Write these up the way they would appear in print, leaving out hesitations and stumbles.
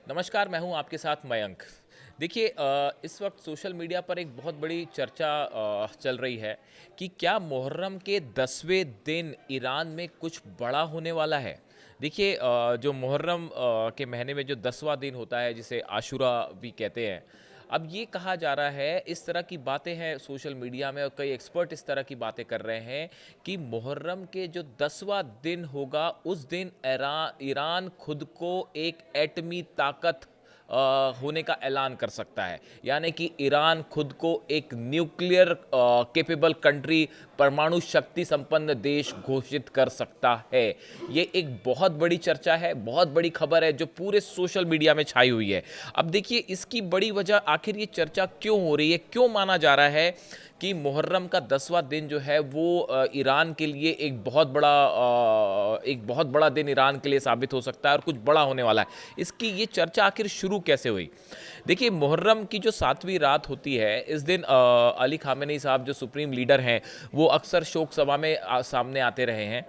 नमस्कार, मैं हूं आपके साथ मयंक। देखिए इस वक्त सोशल मीडिया पर एक बहुत बड़ी चर्चा चल रही है कि क्या मुहर्रम के 10वें दिन ईरान में कुछ बड़ा होने वाला है। देखिए जो मुहर्रम के महीने में जो 10वां दिन होता है जिसे आशूरा भी कहते हैं। अब ये कहा जा रहा है, इस तरह की बातें हैं सोशल मीडिया में और कई एक्सपर्ट इस तरह की बातें कर रहे हैं कि मुहर्रम के जो 10वां दिन होगा उस दिन ईरान खुद को एक एटमी ताकत होने का ऐलान कर सकता है। यानी कि ईरान खुद को एक न्यूक्लियर कैपेबल कंट्री, परमाणु शक्ति संपन्न देश घोषित कर सकता है। ये एक बहुत बड़ी चर्चा है, बहुत बड़ी खबर है जो पूरे सोशल मीडिया में छाई हुई है। अब देखिए इसकी बड़ी वजह, आखिर ये चर्चा क्यों हो रही है, क्यों माना जा रहा है कि मुहर्रम का 10वां दिन जो है वो ईरान के लिए एक बहुत बड़ा दिन ईरान के लिए साबित हो सकता है और कुछ बड़ा होने वाला है। इसकी ये चर्चा आखिर शुरू कैसे हुई। देखिए मुहर्रम की जो 7वीं रात होती है, इस दिन अली खामेनी साहब जो सुप्रीम लीडर हैं वो अक्सर शोक सभा में सामने आते रहे हैं।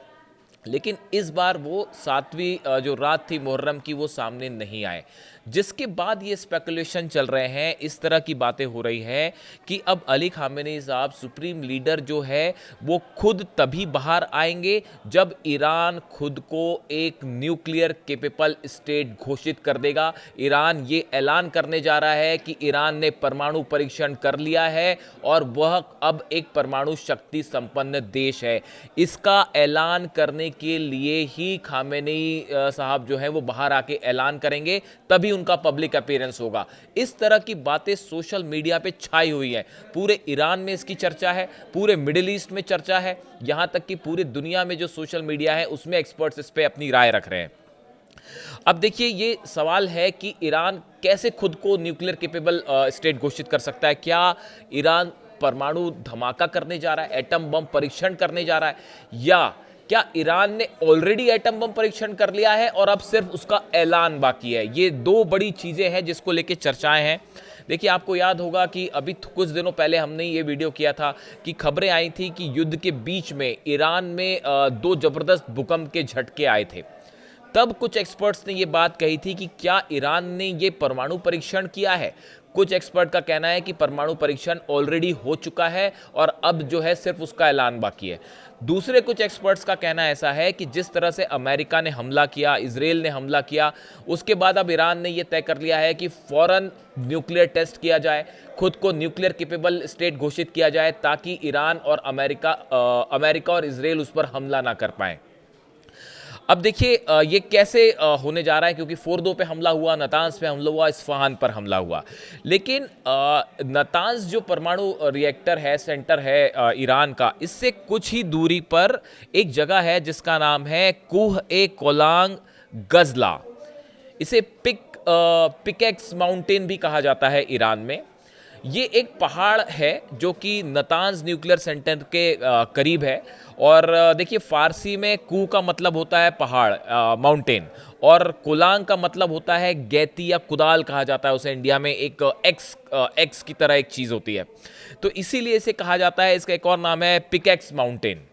लेकिन इस बार वो 7वीं जो रात थी मुहर्रम की वो सामने नहीं आए, जिसके बाद ये स्पेकुलेशन चल रहे हैं, इस तरह की बातें हो रही हैं कि अब अली खामेनी साहब सुप्रीम लीडर जो है वो खुद तभी बाहर आएंगे जब ईरान खुद को एक न्यूक्लियर कैपेबल स्टेट घोषित कर देगा। ईरान ये ऐलान करने जा रहा है कि ईरान ने परमाणु परीक्षण कर लिया है और वह अब एक परमाणु शक्ति संपन्न देश है। इसका ऐलान करने के लिए ही खामेनी साहब जो है वो बाहर आके ऐलान करेंगे, तभी उनका पब्लिक अपीयरेंस होगा। इस तरह की बातें सोशल मीडिया पे छाई हुई हैं। पूरे ईरान में इसकी चर्चा है, पूरे मिडिल ईस्ट में चर्चा है, यहां तक कि पूरी दुनिया में जो सोशल मीडिया है उसमें एक्सपर्ट्स इस पे अपनी राय रख रहे हैं। अब देखिए ये सवाल है कि ईरान कैसे खुद को न्यूक्लियर कैपेबल स्टेट घोषित कर सकता है। क्या ईरान परमाणु धमाका करने जा रहा है, एटम बम परीक्षण करने जा रहा है, या क्या ईरान ने ऑलरेडी एटम बम परीक्षण कर लिया है और अब सिर्फ उसका ऐलान बाकी है। ये दो बड़ी चीजें हैं जिसको लेके चर्चाएं हैं। देखिए आपको याद होगा कि अभी कुछ दिनों पहले हमने ये वीडियो किया था कि खबरें आई थी कि युद्ध के बीच में ईरान में दो जबरदस्त भूकंप के झटके आए थे। तब कुछ एक्सपर्ट्स ने ये बात कही थी कि क्या ईरान ने ये परमाणु परीक्षण किया है। कुछ एक्सपर्ट का कहना है कि परमाणु परीक्षण ऑलरेडी हो चुका है और अब जो है सिर्फ उसका ऐलान बाकी है। दूसरे कुछ एक्सपर्ट्स का कहना ऐसा है कि जिस तरह से अमेरिका ने हमला किया, इजराइल ने हमला किया, उसके बाद अब ईरान ने यह तय कर लिया है कि फौरन न्यूक्लियर टेस्ट किया जाए, खुद को न्यूक्लियर कैपेबल स्टेट घोषित किया जाए, ताकि ईरान और अमेरिका और इजराइल उस पर हमला ना कर पाए। अब देखिए ये कैसे होने जा रहा है, क्योंकि फोर्दो पे हमला हुआ, नतांज पे हमला हुआ, इस्फहान पर हमला हुआ। लेकिन नतांज जो परमाणु रिएक्टर है, सेंटर है ईरान का, इससे कुछ ही दूरी पर एक जगह है जिसका नाम है कुह ए कोलांग गजला। इसे पिकेक्स माउंटेन भी कहा जाता है ईरान में। ये एक पहाड़ है जो कि नतांज न्यूक्लियर सेंटर के करीब है। और देखिए फारसी में कू का मतलब होता है पहाड़, माउंटेन, और कोलांग का मतलब होता है गैती या कुदाल कहा जाता है उसे इंडिया में, एक एक्स की तरह एक चीज़ होती है। तो इसीलिए इसे कहा जाता है, इसका एक और नाम है पिकेक्स माउंटेन।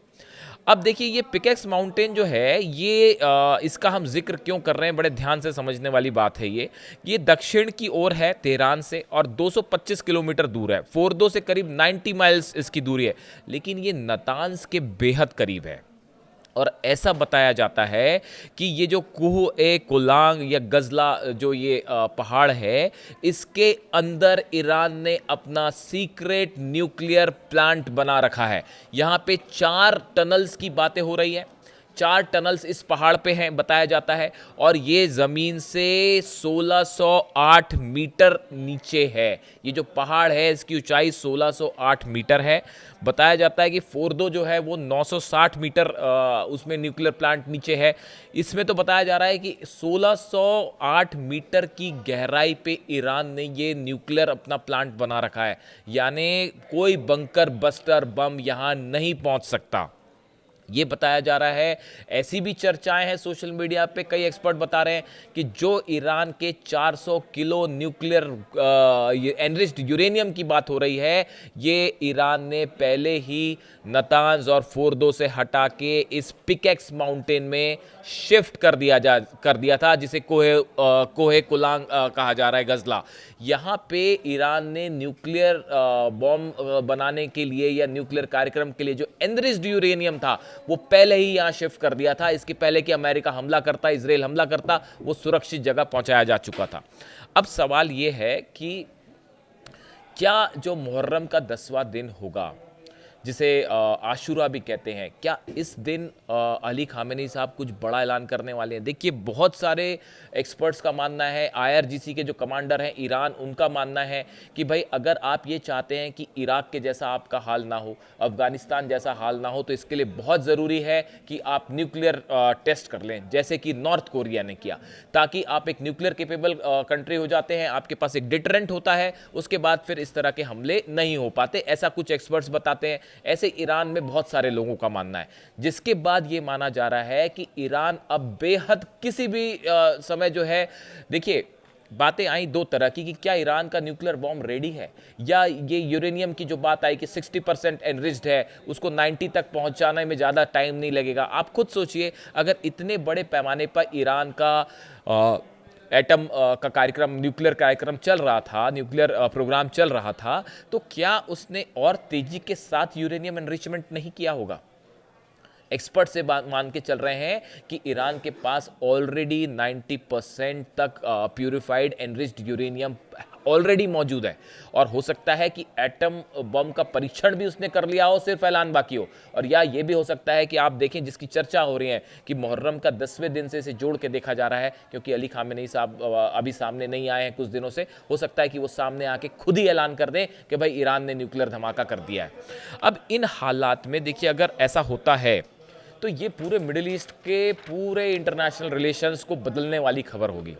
अब देखिए ये पिकेक्स माउंटेन जो है ये इसका हम जिक्र क्यों कर रहे हैं, बड़े ध्यान से समझने वाली बात है। ये दक्षिण की ओर है तेहरान से और 225 किलोमीटर दूर है। फोर्दो से करीब 90 माइल्स इसकी दूरी है, लेकिन ये नतांज के बेहद करीब है। और ऐसा बताया जाता है कि ये जो कुह ए कोलांग या गजला जो ये पहाड़ है, इसके अंदर ईरान ने अपना सीक्रेट न्यूक्लियर प्लांट बना रखा है। यहाँ पे 4 टनल्स की बातें हो रही है। 4 टनल्स इस पहाड़ पे हैं बताया जाता है, और ये ज़मीन से 1608 मीटर नीचे है। ये जो पहाड़ है इसकी ऊंचाई 1608 मीटर है। बताया जाता है कि फोर्दो जो है वो 960 मीटर उसमें न्यूक्लियर प्लांट नीचे है। इसमें तो बताया जा रहा है कि 1608 मीटर की गहराई पे ईरान ने ये न्यूक्लियर अपना प्लांट बना रखा है। यानी कोई बंकर बस्टर बम यहाँ नहीं पहुँच सकता। ये बताया जा रहा है। ऐसी भी चर्चाएं हैं सोशल मीडिया पे, कई एक्सपर्ट बता रहे हैं कि जो ईरान के 400 किलो न्यूक्लियर एनरिच्ड यूरेनियम की बात हो रही है, ये ईरान ने पहले ही नतांज और फोर्दो से हटा के इस पिकेक्स माउंटेन में शिफ्ट कर दिया था, जिसे कोहे कुलांग कहा जा रहा है, गजला। यहाँ पे ईरान ने न्यूक्लियर बॉम्ब बनाने के लिए या न्यूक्लियर कार्यक्रम के लिए जो एनरिच्ड यूरेनियम था वो पहले ही यहाँ शिफ्ट कर दिया था। इसके पहले कि अमेरिका हमला करता, इजराइल हमला करता, वो सुरक्षित जगह पहुंचाया जा चुका था। अब सवाल ये है कि क्या जो मुहर्रम का 10वां दिन होगा, जिसे आशुरा भी कहते हैं, क्या इस दिन अली खामेनी साहब कुछ बड़ा ऐलान करने वाले हैं? देखिए, बहुत सारे एक्सपर्ट्स का मानना है, IRGC के जो कमांडर हैं ईरान, उनका मानना है कि भाई अगर आप ये चाहते हैं कि इराक के जैसा आपका हाल ना हो, अफगानिस्तान जैसा हाल ना हो, तो इसके लिए बहुत ज़रूरी है कि आप न्यूक्लियर टेस्ट कर लें, जैसे कि नॉर्थ कोरिया ने किया, ताकि आप एक न्यूक्लियर केपेबल कंट्री हो जाते हैं, आपके पास एक डिटरेंट होता है, उसके बाद फिर इस तरह के हमले नहीं हो पाते। ऐसा कुछ एक्सपर्ट्स बताते हैं। ऐसे ईरान में बहुत सारे लोगों का मानना है, जिसके बाद ये माना जा रहा है कि ईरान अब बेहद किसी भी समय जो है, देखिए बातें आई दो तरह की कि क्या ईरान का न्यूक्लियर बॉम्ब रेडी है, या ये यूरेनियम की जो बात आई कि 60% एनरिच्ड है, उसको 90 तक पहुंचाने में ज़्यादा टाइम नहीं लगेगा। आप खुद सोचिए, अगर इतने बड़े पैमाने पर ईरान का एटम का कार्यक्रम, न्यूक्लियर कार्यक्रम चल रहा था, न्यूक्लियर प्रोग्राम चल रहा था, तो क्या उसने और तेजी के साथ यूरेनियम एनरिचमेंट नहीं किया होगा? एक्सपर्ट से बात मान के चल रहे हैं कि ईरान के पास ऑलरेडी 90% तक प्यूरिफाइड एनरिच्ड यूरेनियम ऑलरेडी मौजूद है, और हो सकता है कि एटम बम का परीक्षण भी उसने कर लिया हो, सिर्फ ऐलान बाकी हो। और या ये भी हो सकता है कि आप देखें, जिसकी चर्चा हो रही है कि मुहर्रम का 10वें दिन से इसे जोड़ के देखा जा रहा है, क्योंकि अली खामेनी साहब अभी सामने नहीं आए हैं कुछ दिनों से, हो सकता है कि वो सामने आके खुद ही ऐलान कर दें कि भाई ईरान ने न्यूक्लियर धमाका कर दिया है। अब इन हालात में देखिए, अगर ऐसा होता है तो ये पूरे मिडिल ईस्ट के पूरे इंटरनेशनल रिलेशंस को बदलने वाली खबर होगी।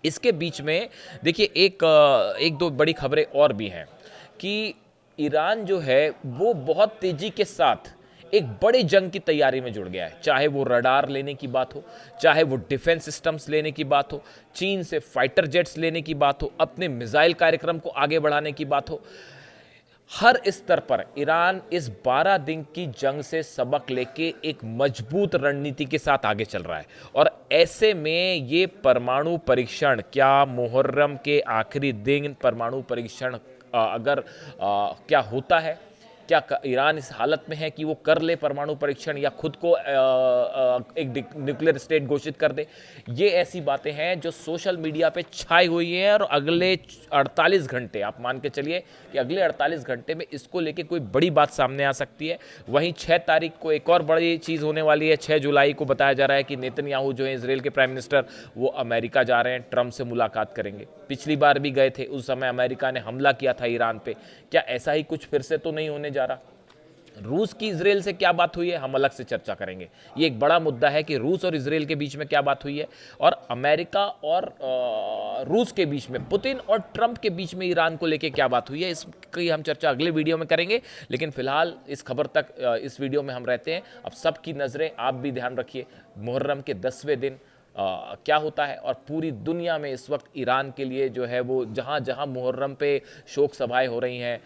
इसके बीच में देखिए एक दो बड़ी खबरें और भी हैं कि ईरान जो है वो बहुत तेजी के साथ एक बड़ी जंग की तैयारी में जुड़ गया है, चाहे वो रडार लेने की बात हो, चाहे वो डिफेंस सिस्टम्स लेने की बात हो, चीन से फाइटर जेट्स लेने की बात हो, अपने मिसाइल कार्यक्रम को आगे बढ़ाने की बात हो। हर स्तर पर ईरान इस 12 दिन की जंग से सबक लेके एक मजबूत रणनीति के साथ आगे चल रहा है। और ऐसे में ये परमाणु परीक्षण, क्या मुहर्रम के आखिरी दिन परमाणु परीक्षण अगर क्या होता है, क्या ईरान इस हालत में है कि वो कर ले परमाणु परीक्षण, या खुद को एक न्यूक्लियर स्टेट घोषित कर दे? ये ऐसी बातें हैं जो सोशल मीडिया पे छाई हुई हैं, और अगले 48 घंटे आप मान के चलिए कि अगले 48 घंटे में इसको लेके कोई बड़ी बात सामने आ सकती है। वहीं 6 तारीख को एक और बड़ी चीज़ होने वाली है। 6 जुलाई को बताया जा रहा है कि नेतन्याहू जो है, इजराइल के प्राइम मिनिस्टर, वो अमेरिका जा रहे हैं, ट्रंप से मुलाकात करेंगे। पिछली बार भी गए थे, उस समय अमेरिका ने हमला किया था ईरान पे। क्या ऐसा ही कुछ फिर से तो नहीं होने जा रहा? रूस की इजराइल से क्या बात हुई है, हम अलग से चर्चा करेंगे। ये एक बड़ा मुद्दा है कि रूस और इजराइल के बीच में क्या बात हुई है, और अमेरिका और रूस के बीच में, पुतिन और ट्रंप के बीच में ईरान को लेके क्या बात हुई है, इसकी हम चर्चा अगले वीडियो में करेंगे। लेकिन फिलहाल इस खबर तक, इस वीडियो में हम रहते हैं। अब सबकी नज़रें, आप भी ध्यान रखिए, मुहर्रम के 10वें दिन क्या होता है। और पूरी दुनिया में इस वक्त ईरान के लिए जो है वो, जहाँ जहाँ मुहर्रम पे शोक सभाएं हो रही हैं,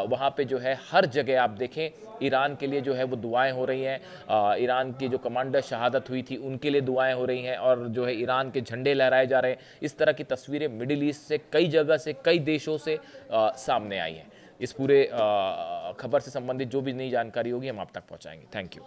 वहाँ पे जो है हर जगह आप देखें ईरान के लिए जो है वो दुआएं हो रही हैं। ईरान की जो कमांडर शहादत हुई थी उनके लिए दुआएं हो रही हैं, और जो है ईरान के झंडे लहराए जा रहे हैं। इस तरह की तस्वीरें मिडिल ईस्ट से, कई जगह से, कई देशों से सामने आई हैं। इस पूरे खबर से संबंधित जो भी नई जानकारी होगी हम आप तक पहुँचाएंगे। Thank you.